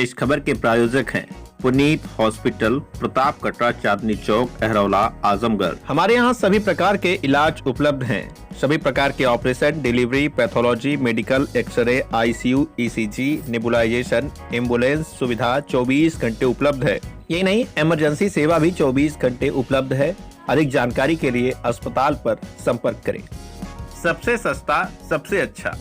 इस खबर के प्रायोजक हैं पुनीत हॉस्पिटल, प्रताप कटरा, चांदनी चौक, अहरौला, आजमगढ़। हमारे यहाँ सभी प्रकार के इलाज उपलब्ध हैं। सभी प्रकार के operation, delivery, pathology, medical, x-ray, ICU, ECG, nebulisation, ambulance सुविधा 24 घंटे उपलब्ध है। ये नहीं, इमरजेंसी सेवा भी 24 घंटे उपलब्ध है। अधिक जानकारी के लिए अस्पताल पर संपर्क करें। सबसे सस्ता, सबसे अच्छा।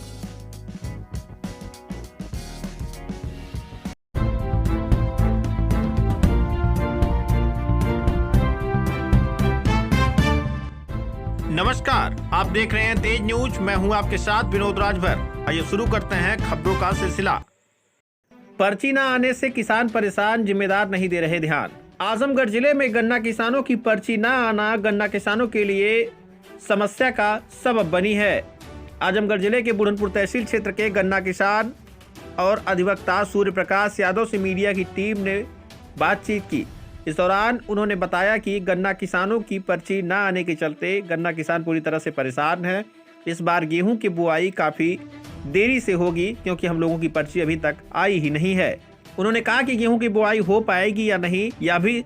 नमस्कार, आप देख रहे हैं तेज न्यूज। मैं हूं आपके साथ विनोद राजभर। आइए शुरू करते हैं खबरों का सिलसिला। पर्ची न आने से किसान परेशान, जिम्मेदार नहीं दे रहे ध्यान। आजमगढ़ जिले में गन्ना किसानों की पर्ची न आना गन्ना किसानों के लिए समस्या का सबब बनी है। आजमगढ़ जिले के बुढ़नपुर तहसील क्षेत्र के गन्ना किसान और अधिवक्ता सूर्य प्रकाश यादव से मीडिया की टीम ने बातचीत की। इस दौरान उन्होंने बताया कि गन्ना किसानों की पर्ची न आने के चलते गन्ना किसान पूरी तरह से परेशान हैं। इस बार गेहूं की बुआई काफ़ी देरी से होगी क्योंकि हम लोगों की पर्ची अभी तक आई ही नहीं है। उन्होंने कहा कि गेहूं की बुआई हो पाएगी या नहीं, यह भी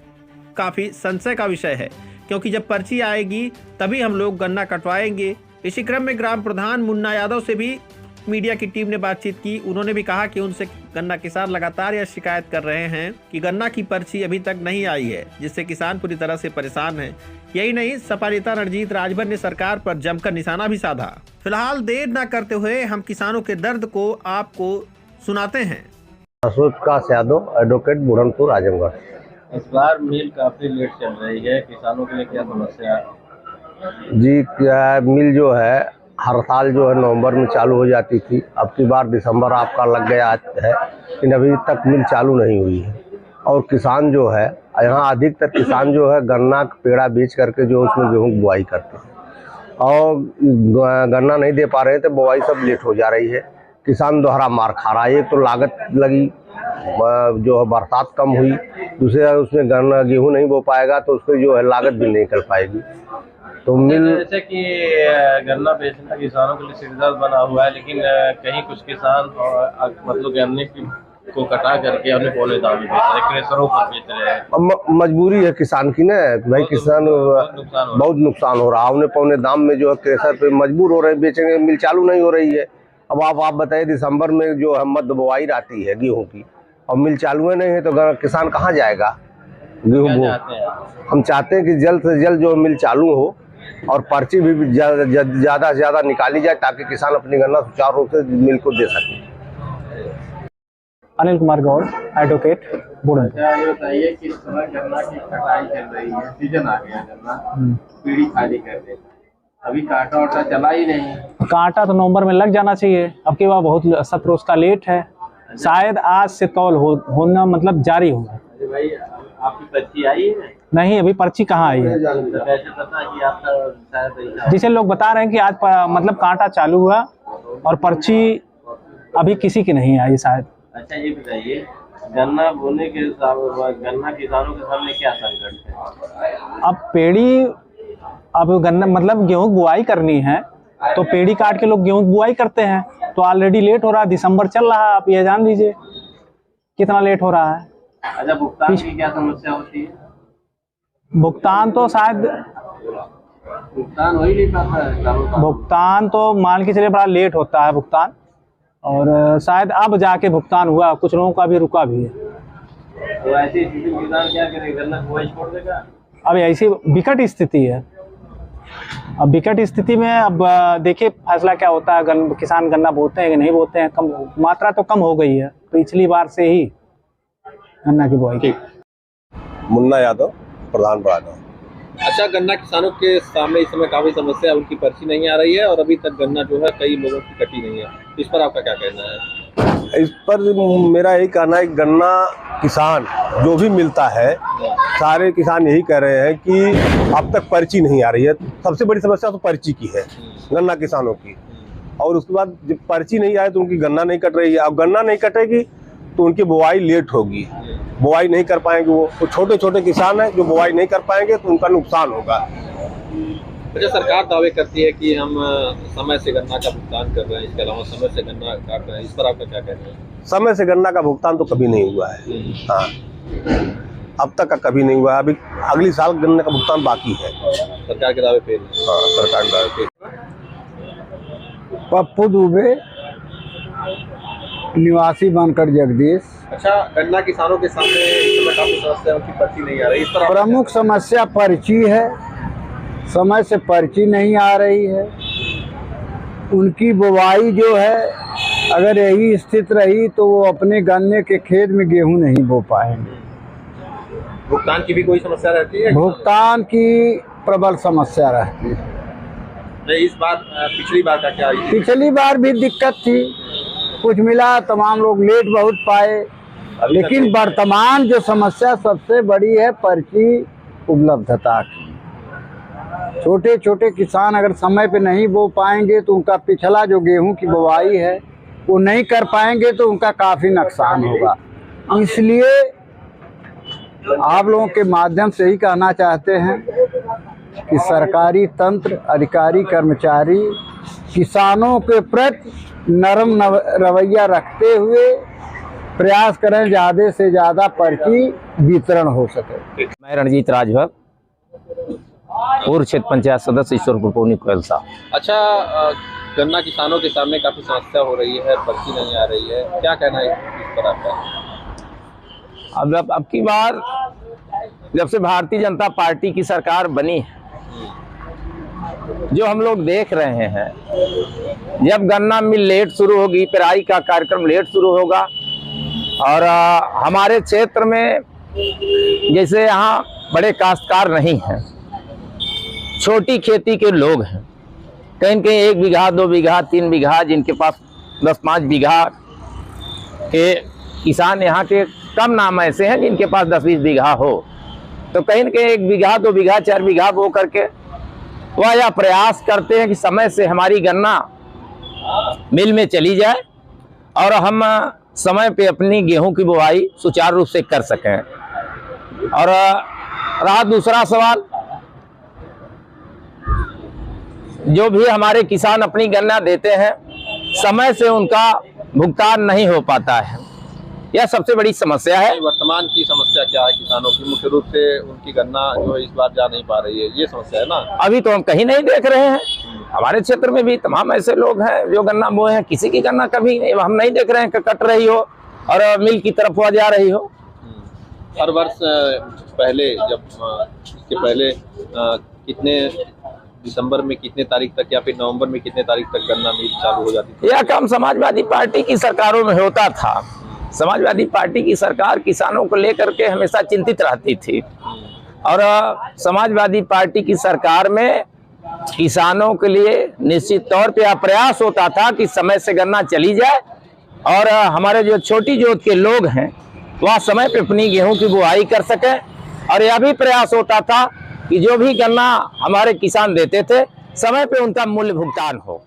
काफ़ी संशय का विषय है क्योंकि जब पर्ची आएगी तभी हम लोग गन्ना कटवाएंगे। इसी क्रम में ग्राम प्रधान मुन्ना यादव से भी मीडिया की टीम ने बातचीत की। उन्होंने भी कहा कि उनसे गन्ना किसान लगातार यह शिकायत कर रहे हैं कि गन्ना की पर्ची अभी तक नहीं आई है, जिससे किसान पूरी तरह से परेशान हैं। यही नहीं, सपा नेता रणजीत राजभर ने सरकार पर जमकर निशाना भी साधा। फिलहाल देर न करते हुए हम किसानों के दर्द को आपको सुनाते हैं। सूर्य प्रकाश यादव, एडवोकेट, बुढ़नपुर, आजमगढ़। इस बार मिल काफी लेट चल रही है, किसानों के लिए क्या समस्या है? जी, क्या मिल जो है हर साल जो है नवंबर में चालू हो जाती थी। अब की बार दिसंबर आपका लग गया है, लेकिन अभी तक मिल चालू नहीं हुई है। और किसान जो है यहाँ अधिकतर किसान जो है गन्ना का पेड़ा बेच करके जो उसमें गेहूँ की बुआई करते हैं और गन्ना नहीं दे पा रहे हैं तो बुआई सब लेट हो जा रही है। किसान दोहरा मार खा रहा है। एक तो लागत लगी, जो है बरसात कम हुई, दूसरे उसमें गन्ना गेहूँ नहीं बो पाएगा तो उसकी जो है लागत भी नहीं निकल पाएगी। तो मिल जैसे कि गन्ना बेचना किसानों के लिए सिरदर्द बना हुआ है, लेकिन कहीं कुछ किसान मतलब गन्ने को कटा करके अपने पौने दाम में बेच रहे हैं, क्रेशरों पर बेच रहे हैं। मजबूरी है किसान की ना भाई, किसान बहुत नुकसान हो रहा है। उन्हें पौने दाम में जो है क्रेशर पे मजबूर हो रहे हैं बेचेंगे, मिल चालू नहीं हो रही है। अब आप बताइए, दिसंबर में जो है मध्य बुआई आती है गेहूँ की और मिल चालू नहीं है तो किसान कहाँ जाएगा गेहूँ बो। हम चाहते हैं कि जल्द से जल्द जो मिल चालू हो और पर्ची भी ज़्यादा से ज़्यादा निकाली जाए ताकि किसान अपनी गन्ना सुचारू रूप से मिल को दे सके। अनिल कुमार गौड़, एडवोकेट, बुढ़नपुर। ये बताइए कि इस समय गन्ना की कटाई चल रही है, सीजन आ गया, गन्ना पीढ़ी खाली कर दे, अभी कांटा वाटा चला ही नहीं। कांटा तो नवंबर में लग जाना चाहिए, अब की बार बहुत 17 रोज का लेट है। शायद आज से तौल होना मतलब जारी होगा। अरे भाई, आपकी पर्ची आई है? नहीं, अभी पर्ची कहाँ आई है। कैसे पता कि आपका शायद जिसे लोग बता रहे हैं कि आज मतलब कांटा चालू हुआ और पर्ची अभी किसी की नहीं आई शायद। अच्छा, ये बताइए, गन्ना बोने के गन्ना किसानों के सामने क्या संकट है? अब पेड़ी, अब गन्ना मतलब गेहूं बुआई करनी है तो पेड़ी काट के लोग गेहूं बुआई करते हैं, तो ऑलरेडी लेट हो रहा है। दिसंबर चल रहा है, आप ये जान लीजिए कितना लेट हो रहा है। अच्छा, भुगतान की क्या समस्या होती है? भुगतान तो शायद भुगतान हो ही नहीं पाता है। भुगतान तो मान के चलिए बड़ा लेट होता है भुगतान, और शायद अब जाके भुगतान हुआ, कुछ लोगों का भी रुका भी है। तो ऐसी स्थिति में किसान क्या करेगा? गन्ना बुआई छोड़ देगा? अब ऐसी विकट स्थिति है। अब विकट स्थिति में अब देखिए फैसला क्या होता है। किसान गन्ना बोते हैं कि नहीं बोते हैं। कम मात्रा तो कम हो गई है पिछली बार से ही गन्ना की बुआई। मुन्ना यादव, प्रधान ब्राह्मण। अच्छा, गन्ना किसानों के सामने इस समय काफी समस्या है, उनकी पर्ची नहीं आ रही है और अभी तक गन्ना जो है कई लोगों की कटी नहीं है। इस पर आपका क्या कहना है? इस पर मेरा यही कहना है कि गन्ना किसान जो भी मिलता है, सारे किसान यही कह रहे हैं कि अब तक पर्ची नहीं आ रही है। सबसे बड़ी समस्या तो पर्ची की है गन्ना किसानों की। और उसके बाद जब पर्ची नहीं आए तो उनकी गन्ना नहीं कट रही है। अब गन्ना नहीं कटेगी तो उनकी बुआई लेट होगी, बुआई नहीं कर पाएंगे। वो छोटे छोटे किसान हैं जो बुआई नहीं कर पाएंगे तो उनका नुकसान होगा। अच्छा, सरकार दावे करती है कि हम समय से गन्ना का भुगतान कर रहे हैं, इसके अलावा समय से गन्ना काट रहे हैं, इस पर आपका क्या कहना है? समय से गन्ना का भुगतान तो कभी नहीं हुआ है। हाँ, अब तक का कभी नहीं हुआ है। अभी अगली साल गन्ने का भुगतान बाकी है। सरकार के दावे फेल। हाँ, सरकार के दावे पे। पप्पू दुबे, निवासी बनकर जगदीश। अच्छा, गन्ना किसानों के सामने इस समय काफी समस्या है, उनकी पर्ची नहीं आ रही, इस तरह प्रमुख समस्या पर्ची है, समय से पर्ची नहीं आ रही है। उनकी बुवाई जो है, अगर यही स्थिति रही तो वो अपने गन्ने के खेत में गेहूं नहीं बो पाएंगे। भुगतान की भी कोई समस्या रहती है? भुगतान की प्रबल समस्या रहती है। नहीं, इस बार पिछली बार का क्या है? पिछली बार भी दिक्कत थी, कुछ मिला, तमाम लोग लेट बहुत पाए। लेकिन वर्तमान जो समस्या सबसे बड़ी है पर्ची उपलब्धता की। छोटे छोटे किसान अगर समय पे नहीं बो पाएंगे तो उनका पिछला जो गेहूं की बुवाई है वो नहीं कर पाएंगे तो उनका काफ़ी नुकसान होगा। इसलिए आप लोगों के माध्यम से ही कहना चाहते हैं कि सरकारी तंत्र, अधिकारी, कर्मचारी किसानों के प्रति नरम रवैया रखते हुए प्रयास करें ज़्यादा से ज़्यादा पर्ची वितरण हो सके। मैं रणजीत राजभर, पूर्व क्षेत्र पंचायत सदस्य ईश्वरपुर पौनी कोयलसा। अच्छा, गन्ना किसानों के सामने काफी समस्या हो रही है, पर्ची नहीं आ रही है, क्या कहना है इस पर आपका? अब की बार जब से भारतीय जनता पार्टी की सरकार बनी है, जो हम लोग देख रहे हैं, जब गन्ना मिल लेट शुरू होगी, पेराई का कार्यक्रम लेट शुरू होगा और हमारे क्षेत्र में जैसे यहाँ बड़े काश्तकार नहीं हैं, छोटी खेती के लोग हैं, कहीं कहीं 1 बीघा 2 बीघा 3 बीघा, जिनके पास 10-5 बीघा के किसान यहाँ के कम नाम ऐसे हैं जिनके पास 10-20 बीघा हो, तो कहीं न कहीं 1 बीघा 2 बीघा 4 बीघा बो करके वह यह प्रयास करते हैं कि समय से हमारी गन्ना मिल में चली जाए और हम समय पे अपनी गेहूं की बुवाई सुचारू रूप से कर सकें। और रहा दूसरा सवाल, जो भी हमारे किसान अपनी गन्ना देते हैं समय से उनका भुगतान नहीं हो पाता है, यह सबसे बड़ी समस्या है। वर्तमान की समस्या क्या है किसानों की? मुख्य रूप से उनकी गन्ना जो है इस बार जा नहीं पा रही है, ये समस्या है ना। अभी तो हम कहीं नहीं देख रहे हैं, हमारे क्षेत्र में भी तमाम ऐसे लोग हैं जो गन्ना बोए हैं, किसी की गन्ना कभी हम नहीं देख रहे हैं कि कट रही हो और मिल की तरफ वो जा रही हो। हर वर्ष पहले, जब इसके पहले कितने दिसंबर में कितने तारीख तक या फिर नवंबर में कितने तारीख तक गन्ना मिल चालू हो जाती थी? यह काम समाजवादी पार्टी की सरकारों में होता था। समाजवादी पार्टी की सरकार किसानों को लेकर के हमेशा चिंतित रहती थी और समाजवादी पार्टी की सरकार में किसानों के लिए निश्चित तौर पे यह प्रयास होता था कि समय से गन्ना चली जाए और हमारे जो छोटी जोत के लोग हैं वह समय पे अपनी गेहूं की बुआई कर सकें। और यह भी प्रयास होता था कि जो भी गन्ना हमारे किसान देते थे समय पे उनका मूल्य भुगतान हो।